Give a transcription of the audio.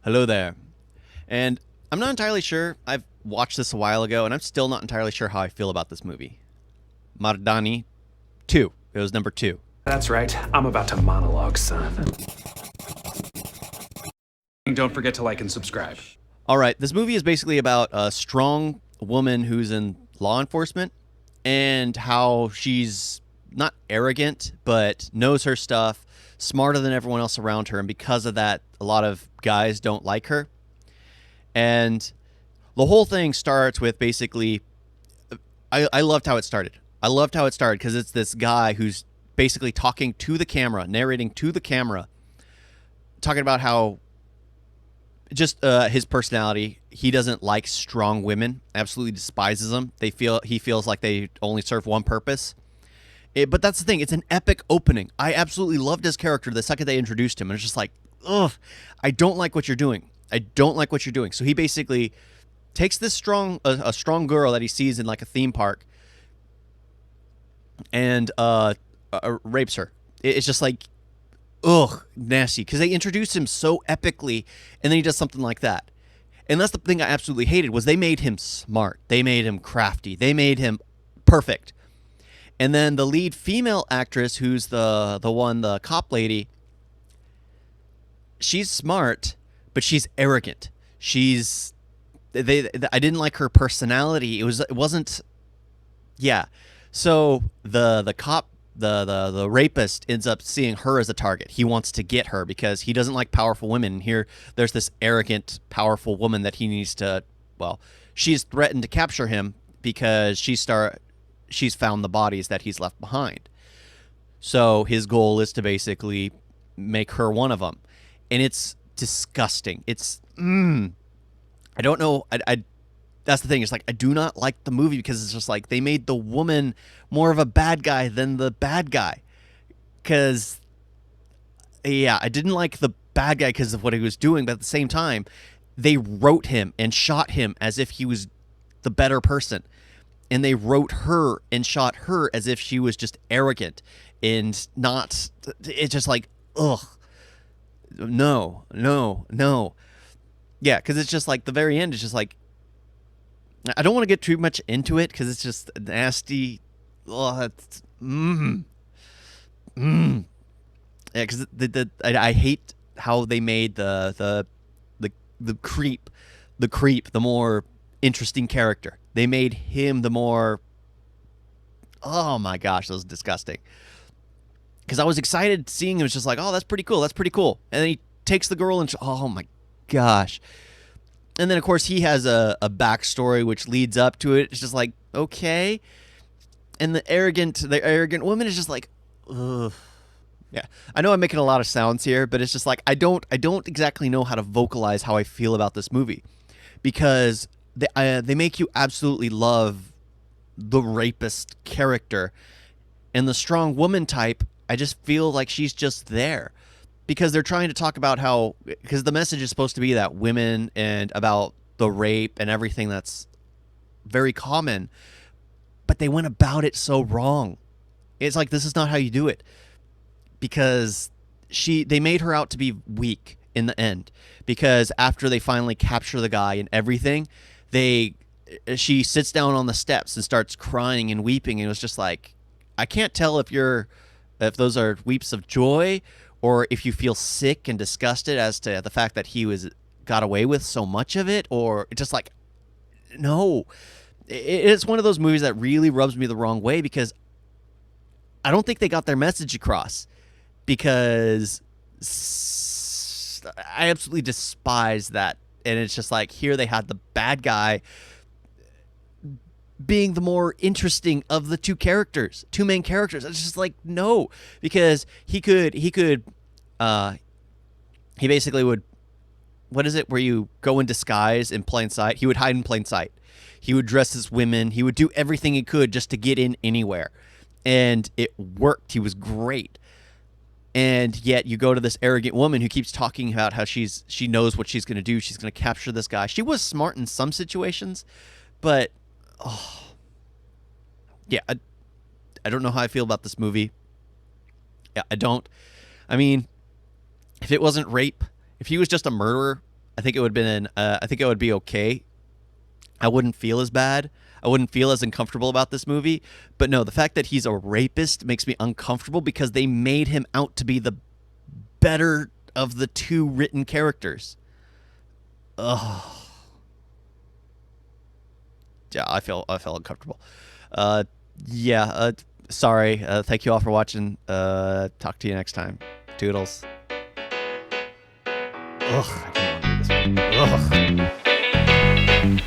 Hello there. And I'm not entirely sure. I've watched this a while ago, and I'm still not entirely sure how I feel about this movie. Mardaani 2. It was number 2. That's right. I'm about to monologue, son. Don't forget to like and subscribe. All right, this movie is basically about a strong woman who's in law enforcement and how she's not arrogant, but knows her stuff, smarter than everyone else around her, and because of that, a lot of guys don't like her. And the whole thing starts with basically, I loved how it started. I loved how it started because it's this guy who's basically talking to the camera, narrating to the camera, talking about how just his personality. He doesn't like strong women. Absolutely despises them. He feels like they only serve one purpose. But that's the thing. It's an epic opening. I absolutely loved his character the second they introduced him, and it's just like, ugh, I don't like what you're doing. I don't like what you're doing. So he basically takes this a strong girl that he sees in like a theme park and rapes her. It's just like, ugh, nasty. Because they introduced him so epically, and then he does something like that. And that's the thing I absolutely hated was they made him smart. They made him crafty. They made him perfect. And then the lead female actress, who's the cop lady, she's smart, but she's arrogant. I didn't like her personality. It wasn't, yeah. So the cop, the rapist ends up seeing her as a target. He wants to get her because he doesn't like powerful women. And here, there's this arrogant, powerful woman that he needs to. Well, she's threatened to capture him because she's found the bodies that he's left behind. So his goal is to basically make her one of them, and it's disgusting. It's I don't know. I that's the thing. It's like I do not like the movie because it's just like they made the woman more of a bad guy than the bad guy. Because yeah, I didn't like the bad guy because of what he was doing, but at the same time, they wrote him and shot him as if he was the better person. And they wrote her and shot her as if she was just arrogant and not. It's just like, ugh, no. Yeah, because it's just like the very end is just like, I don't want to get too much into it because it's just nasty. Oh, yeah, because I hate how they made the creep, the more interesting character. They made him the more. Oh my gosh, that was disgusting. Because I was excited seeing him. It was just like, oh, that's pretty cool. That's pretty cool. And then he takes the girl and oh my gosh. And then of course he has a backstory which leads up to it. It's just like, okay. And the arrogant woman is just like, ugh. Yeah, I know I'm making a lot of sounds here, but it's just like I don't exactly know how to vocalize how I feel about this movie, because they make you absolutely love the rapist character, and the strong woman type. I just feel like she's just there because they're trying to talk about how, because the message is supposed to be that women and about the rape and everything that's very common, but they went about it so wrong. It's like, this is not how you do it, because they made her out to be weak in the end, because after they finally capture the guy and everything, she sits down on the steps and starts crying and weeping, and it was just like, I can't tell if those are weeps of joy or if you feel sick and disgusted as to the fact that he got away with so much of it, or just like, no. It's one of those movies that really rubs me the wrong way because I don't think they got their message across, because I absolutely despise that. And it's just like, here they had the bad guy being the more interesting of the two main characters. It's just like, no, because he basically would, what is it where you go in disguise in plain sight? He would hide in plain sight. He would dress as women. He would do everything he could just to get in anywhere. And it worked. He was great. And yet you go to this arrogant woman who keeps talking about how she knows what she's going to do. She's going to capture this guy. She was smart in some situations, but yeah, I don't know how I feel about this movie. Yeah, I don't. I mean, if it wasn't rape, if he was just a murderer, I think it would have been. I think it would be okay. I wouldn't feel as bad. I wouldn't feel as uncomfortable about this movie. But no, the fact that he's a rapist makes me uncomfortable because they made him out to be the better of the two written characters. Ugh. Yeah, I felt uncomfortable. Yeah. Sorry. Thank you all for watching. Talk to you next time. Toodles. Ugh. I didn't want to do this one. Ugh.